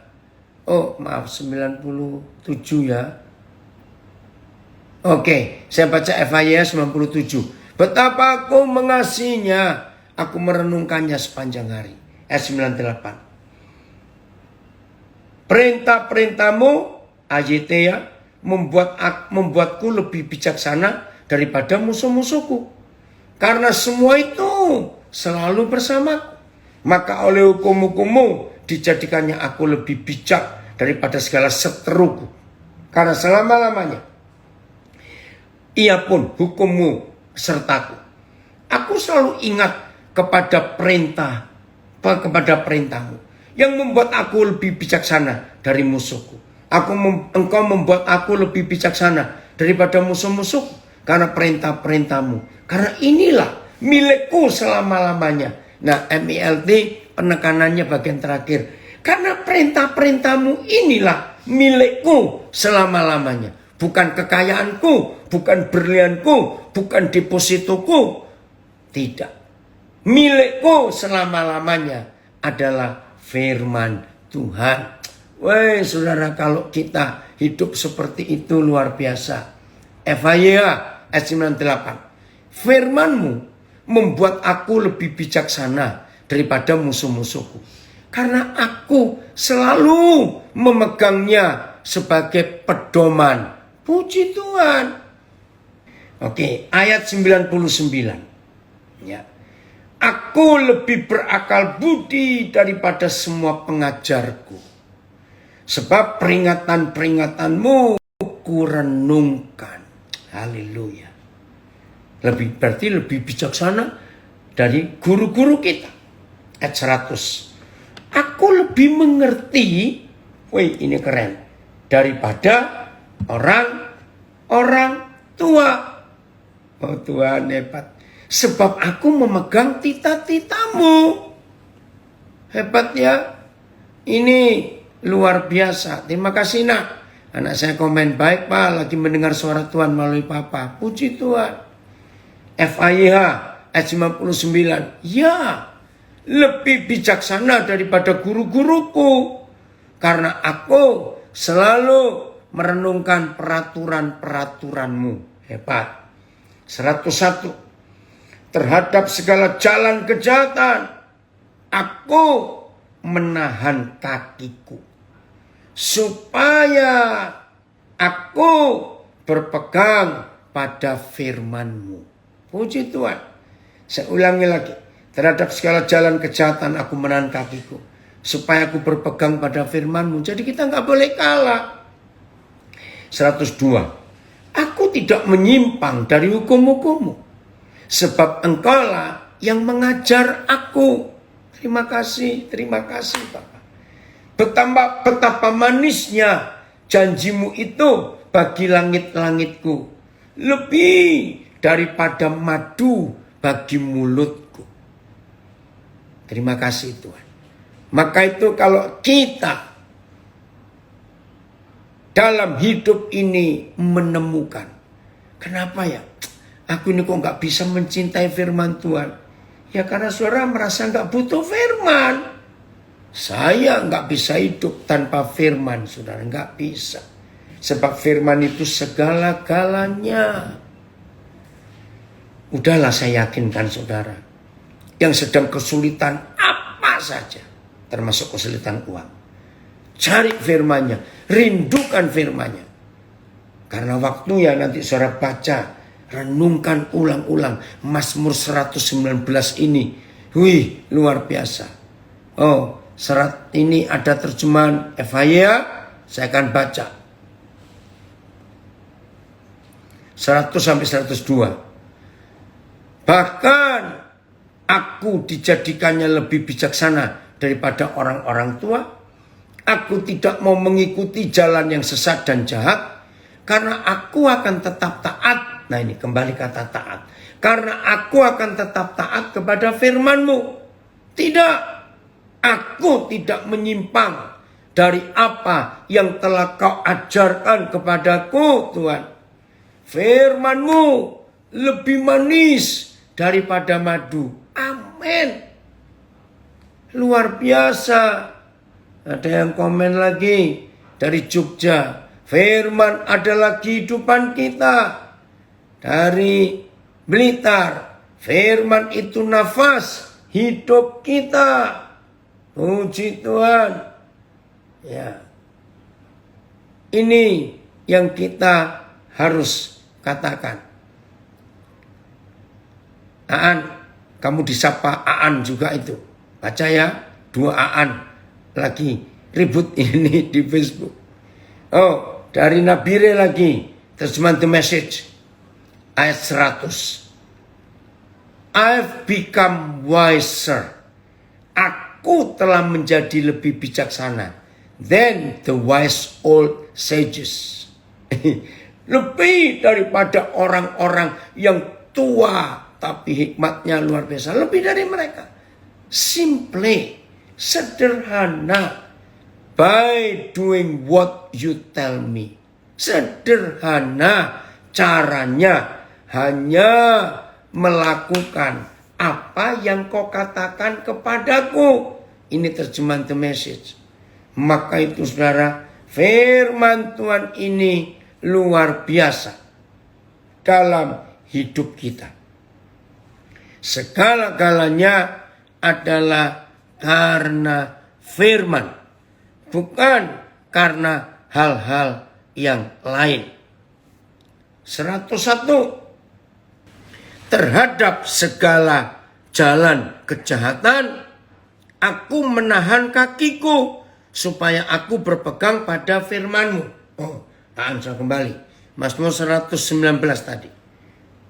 Oh, maaf, 97 ya. Oke, saya baca FHYH 97. Betapa aku mengasihinya, aku merenungkannya sepanjang hari. Ayat 98. Perintah-perintahmu, AYT ya, membuatku lebih bijaksana daripada musuh-musuhku. Karena semua itu selalu bersamaku. Maka oleh hukum-hukummu dijadikannya aku lebih bijak daripada segala seteruku. Karena selama-lamanya ia pun hukummu sertaku. Aku selalu ingat kepada perintahmu yang membuat aku lebih bijaksana dari musuhku. Engkau membuat aku lebih bijaksana daripada musuh-musuhku karena perintah-perintahmu. Karena inilah milikku selama-lamanya. Nah, MILT penekanannya bagian terakhir. Karena perintah-perintahmu inilah milikku selama-lamanya. Bukan kekayaanku, bukan berlianku, bukan depositoku. Tidak. Milikku selama-lamanya adalah firman Tuhan. Woi saudara, kalau kita hidup seperti itu luar biasa. FHYH ayat 98. Firmanmu membuat aku lebih bijaksana daripada musuh-musuhku. Karena aku selalu memegangnya sebagai pedoman. Puji Tuhan. Oke, ayat 99. Ya. Aku lebih berakal budi daripada semua pengajarku. Sebab peringatan-peringatanmu kurenungkan. Haleluya. Berarti lebih bijaksana dari guru-guru kita. Ayat 100. Aku lebih mengerti, wih ini keren, daripada orang tua. Oh Tuhan hebat. Sebab aku memegang tita-titamu. Hebat ya. Ini luar biasa. Terima kasih nak. Anak saya komen, baik Pak, lagi mendengar suara Tuhan melalui Papa. Puji Tuhan. FHYH ayat 59. Ya, lebih bijaksana daripada guru-guruku. Karena aku selalu merenungkan peraturan-peraturanmu. Hebat. 101. Terhadap segala jalan kejahatan, aku menahan kakiku. Supaya aku berpegang pada firman-Mu. Puji Tuhan. Saya ulangi lagi. Terhadap segala jalan kejahatan, aku menahan kakiku. Supaya aku berpegang pada firman-Mu. Jadi kita nggak boleh kalah. 102. Aku tidak menyimpang dari hukum-hukum-Mu. Sebab Engkaulah yang mengajar aku. Terima kasih Bapak. Betapa manisnya janjimu itu bagi langit-langitku. Lebih daripada madu bagi mulutku. Terima kasih Tuhan. Maka itu kalau kita dalam hidup ini menemukan, kenapa ya? Aku ini kok nggak bisa mencintai firman Tuhan? Ya karena saudara merasa nggak butuh firman. Saya nggak bisa hidup tanpa firman, saudara, nggak bisa. Sebab firman itu segala-galanya. Udahlah, saya yakinkan saudara, yang sedang kesulitan apa saja, termasuk kesulitan uang, cari firmannya, rindukan firmannya. Karena waktunya nanti saudara baca, renungkan ulang-ulang Mazmur 119 ini. Wih, luar biasa. Oh, serat ini ada terjemahan FHY, saya akan baca 100 sampai 102. Bahkan aku dijadikannya lebih bijaksana daripada orang-orang tua. Aku tidak mau mengikuti jalan yang sesat dan jahat, karena aku akan tetap taat. Nah ini kembali kata taat. Karena aku akan tetap taat kepada firman-Mu. Tidak, aku tidak menyimpang dari apa yang telah Kau ajarkan kepadaku, Tuhan. Firman-Mu lebih manis daripada madu. Amin. Luar biasa. Ada yang komen lagi dari Jogja. Firman adalah kehidupan kita. Dari Blitar. Firman itu nafas hidup kita. Puji Tuhan. Ya. Ini yang kita harus katakan. Aan, kamu disapa Aan juga itu. Baca ya, 2 Aan lagi ribut ini di Facebook. Oh, dari Nabire lagi, terjemahan The Message, ayat 100. I've become wiser. Aku telah menjadi lebih bijaksana than the wise old sages. Lebih daripada orang-orang yang tua tapi hikmatnya luar biasa. Lebih dari mereka. Simply, sederhana. By doing what you tell me. Sederhana caranya. Hanya melakukan apa yang kau katakan kepadaku. Ini terjemahan The Message. Maka itu saudara, firman Tuhan ini luar biasa dalam hidup kita. Segala-galanya adalah karena firman, bukan karena hal-hal yang lain. 101. Terhadap segala jalan kejahatan, aku menahan kakiku supaya aku berpegang pada firman-Mu. Oh, saya kembali. Mazmur 119 tadi.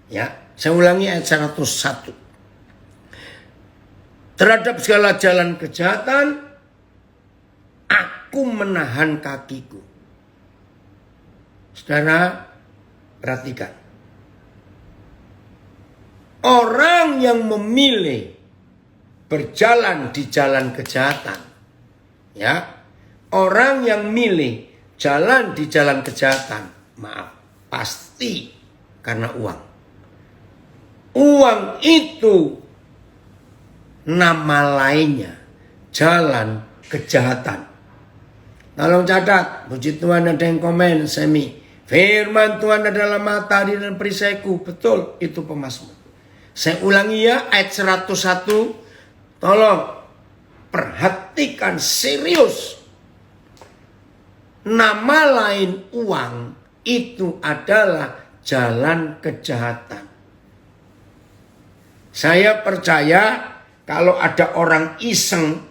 Ya, saya ulangi ayat 101. Terhadap segala jalan kejahatan, aku menahan kakiku. Saudara, perhatikan. Orang yang memilih berjalan di jalan kejahatan, ya, orang yang milih jalan di jalan kejahatan, maaf, pasti karena uang. Uang itu nama lainnya jalan kejahatan. Tolong catat, puji Tuhan ada yang komen, Semi. Firman Tuhan adalah matahari dan perisaiku. Betul, itu pemazmur. Saya ulangi ya, ayat 101. Tolong perhatikan serius. Nama lain uang itu adalah jalan kejahatan. Saya percaya kalau ada orang iseng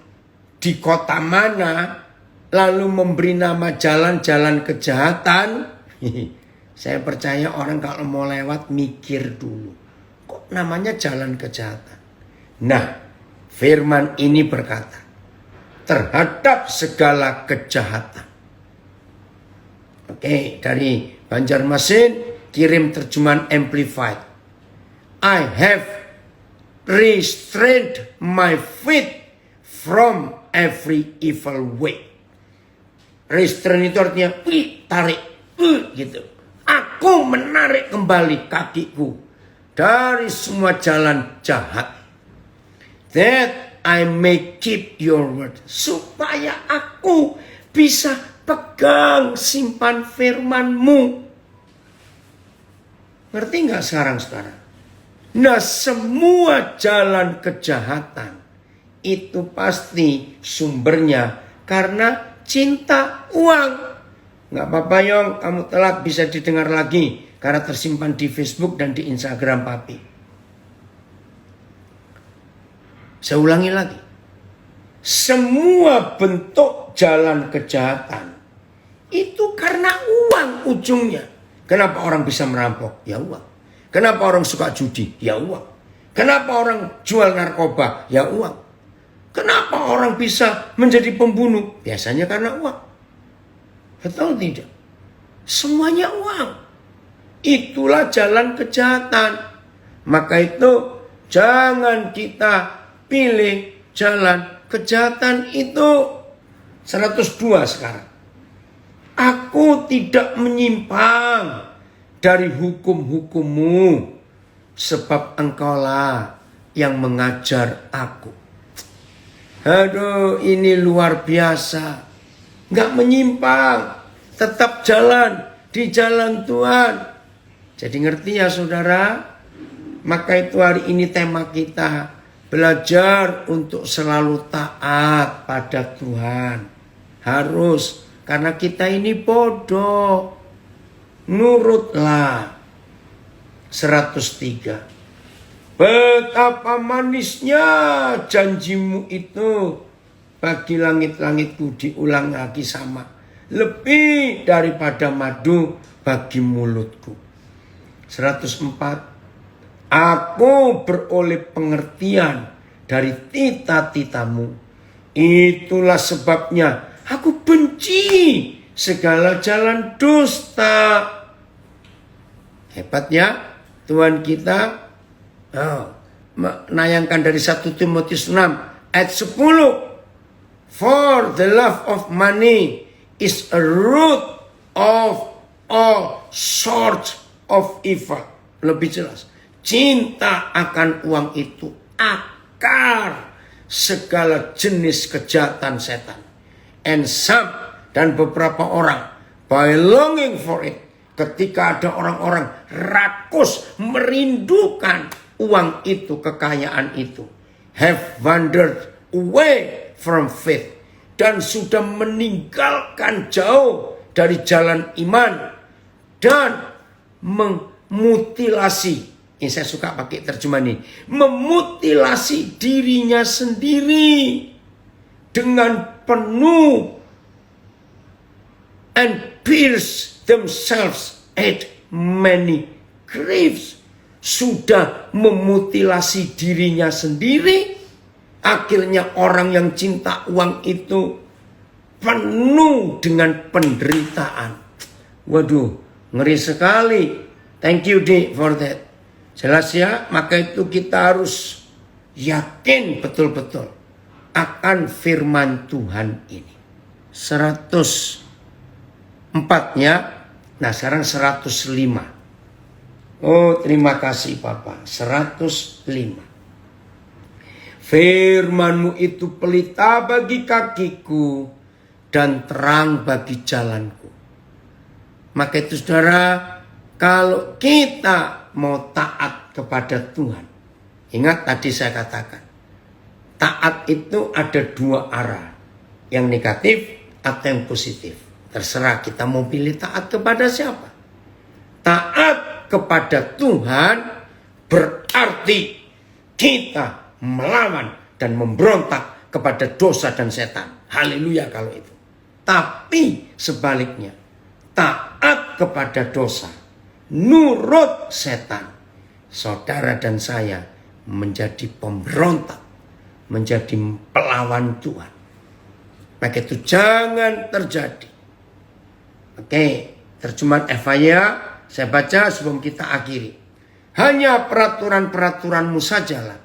di kota mana lalu memberi nama jalan-jalan kejahatan, saya percaya orang kalau mau lewat mikir dulu. Kok namanya jalan kejahatan? Nah, firman ini berkata, terhadap segala kejahatan. Oke, dari Banjarmasin kirim terjemahan Amplified. I have restrained my feet from every evil way. Restrain itu artinya tarik, gitu. Aku menarik kembali kakiku dari semua jalan jahat. That I may keep your word. Supaya aku bisa pegang simpan firman-Mu. Ngerti nggak sekarang saudara? Nah, semua jalan kejahatan itu pasti sumbernya karena cinta uang. Nggak apa-apa Yong, kamu telat bisa didengar lagi karena tersimpan di Facebook dan di Instagram Papi. Saya ulangi lagi. Semua bentuk jalan kejahatan itu karena uang ujungnya. Kenapa orang bisa merampok? Ya uang. Kenapa orang suka judi? Ya uang. Kenapa orang jual narkoba? Ya uang. Kenapa orang bisa menjadi pembunuh? Biasanya karena uang. Betul tidak? Semuanya uang. Itulah jalan kejahatan. Maka itu jangan kita pilih jalan kejahatan itu. 102 sekarang. Aku tidak menyimpang dari hukum-hukum-Mu, sebab Engkaulah yang mengajar aku. Aduh, ini luar biasa. Nggak menyimpang, tetap jalan di jalan Tuhan. Jadi ngerti ya saudara? Maka itu hari ini tema kita, belajar untuk selalu taat pada Tuhan. Harus, karena kita ini bodoh. Nurutlah. 103. Betapa manisnya janjimu itu bagi langit-langitku, diulang lagi sama. Lebih daripada madu bagi mulutku. 104. Aku beroleh pengertian dari tita-titamu. Itulah sebabnya aku benci segala jalan dusta. Hebat ya Tuhan kita. Menayangkan dari 1 Timotius 6 ayat 10. For the love of money is a root of all sorts of evil. Lebih jelas. Cinta akan uang itu akar segala jenis kejahatan setan. And some, dan beberapa orang, by longing for it, ketika ada orang-orang rakus merindukan uang itu, kekayaan itu, have wandered away from faith, dan sudah meninggalkan jauh dari jalan iman dan memutilasi. Ini saya suka pakai terjemahan ini. Memutilasi dirinya sendiri dengan penuh and pierce themselves at many griefs. Sudah memutilasi dirinya sendiri. Akhirnya orang yang cinta uang itu penuh dengan penderitaan. Waduh, ngeri sekali. Thank you Dik for that. Jelas ya, maka itu kita harus yakin betul-betul akan firman Tuhan ini. 104 ya. Nah sekarang 105. Oh terima kasih Papa. 105. Firman-Mu itu pelita bagi kakiku dan terang bagi jalanku. Maka itu saudara, kalau kita mau taat kepada Tuhan, ingat tadi saya katakan, taat itu ada dua arah, yang negatif atau yang positif. Terserah kita mau pilih taat kepada siapa. Taat kepada Tuhan berarti kita melawan dan memberontak kepada dosa dan setan. Haleluya kalau itu. Tapi sebaliknya, taat kepada dosa, nurut setan, saudara dan saya menjadi pemberontak, menjadi pelawan Tuhan. Maka itu jangan terjadi. Oke, terjemahan Evaya saya baca sebelum kita akhiri. Hanya peraturan-peraturan-Mu sajalah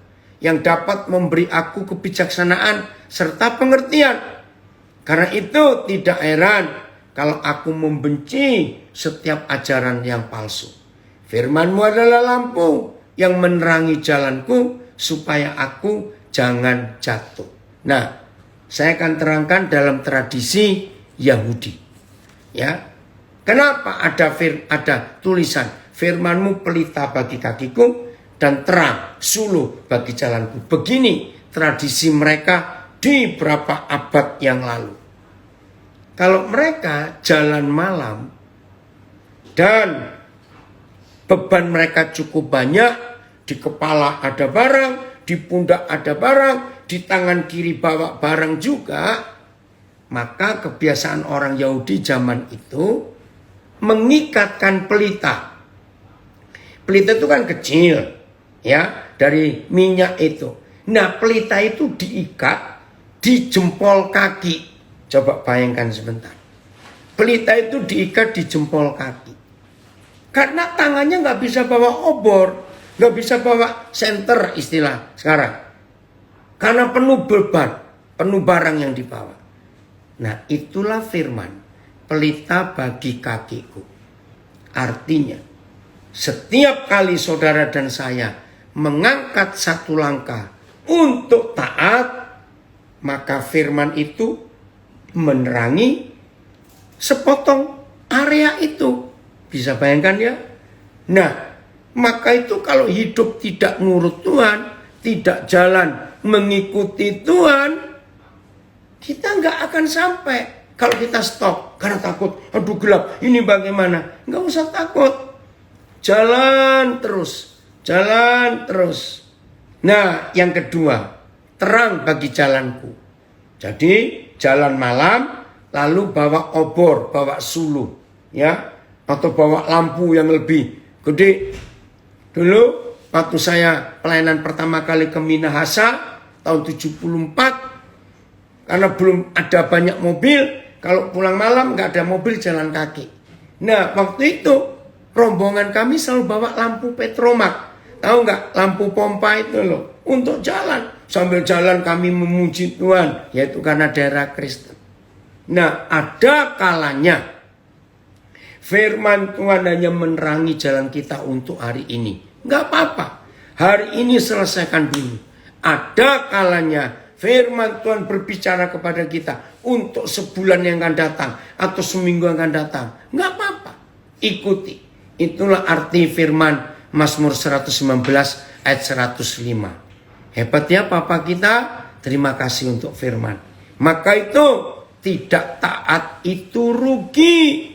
yang dapat memberi aku kebijaksanaan serta pengertian. Karena itu tidak heran kalau aku membenci setiap ajaran yang palsu. Firman-Mu adalah lampu yang menerangi jalanku supaya aku jangan jatuh. Nah, saya akan terangkan dalam tradisi Yahudi. Ya, kenapa ada tulisan firman-Mu pelita bagi kakiku dan terang suluh bagi jalanku. Begini tradisi mereka di beberapa abad yang lalu. Kalau mereka jalan malam dan beban mereka cukup banyak, di kepala ada barang, di pundak ada barang, di tangan kiri bawa barang juga, maka kebiasaan orang Yahudi zaman itu mengikatkan pelita. Pelita itu kan kecil, ya, dari minyak itu. Nah, pelita itu diikat di jempol kaki. Coba bayangkan sebentar. Pelita itu diikat di jempol kaki. Karena tangannya nggak bisa bawa obor, nggak bisa bawa senter istilah sekarang. Karena penuh beban, penuh barang yang dibawa. Nah, itulah firman, pelita bagi kakiku. Artinya, setiap kali saudara dan saya mengangkat satu langkah untuk taat, maka firman itu menerangi sepotong area itu. Bisa bayangkan ya? Nah, maka itu kalau hidup tidak ngurut Tuhan, tidak jalan mengikuti Tuhan, kita nggak akan sampai. Kalau kita stop karena takut, aduh gelap, ini bagaimana? Nggak usah takut. Jalan terus, jalan terus. Nah, yang kedua, terang bagi jalanku. Jadi jalan malam, lalu bawa obor, bawa suluh, ya, atau bawa lampu yang lebih gede. Dulu waktu saya pelayanan pertama kali ke Minahasa tahun 74, karena belum ada banyak mobil, kalau pulang malam nggak ada mobil, jalan kaki. Nah, waktu itu rombongan kami selalu bawa lampu Petromak. Tahu nggak, lampu pompa itu loh, untuk jalan. Sambil jalan kami memuji Tuhan, yaitu karena daerah Kristen. Nah, ada kalanya firman Tuhan hanya menerangi jalan kita untuk hari ini. Nggak apa-apa, hari ini selesaikan dulu. Ada kalanya firman Tuhan berbicara kepada kita untuk sebulan yang akan datang atau seminggu yang akan datang. Nggak apa-apa, ikuti. Itulah arti firman Mazmur 119 ayat 105. Hebat ya Papa kita, terima kasih untuk firman. Maka itu tidak taat itu rugi.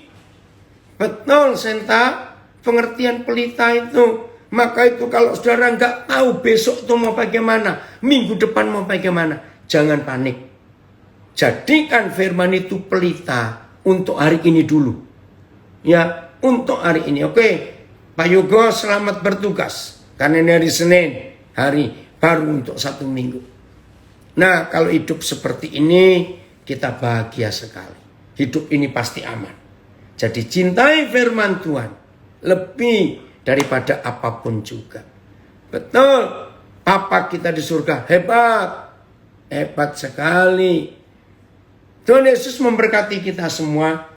Betul Senta, pengertian pelita itu. Maka itu kalau saudara nggak tahu besok itu mau bagaimana, minggu depan mau bagaimana, jangan panik. Jadikan firman itu pelita untuk hari ini dulu. Ya, untuk hari ini. Oke, Pak Yogo selamat bertugas. Karena ini hari Senin, hari baru untuk 1 minggu. Nah, kalau hidup seperti ini, kita bahagia sekali. Hidup ini pasti aman. Jadi cintai firman Tuhan lebih daripada apapun juga. Betul, Papa kita di surga hebat. Hebat sekali. Tuhan Yesus memberkati kita semua.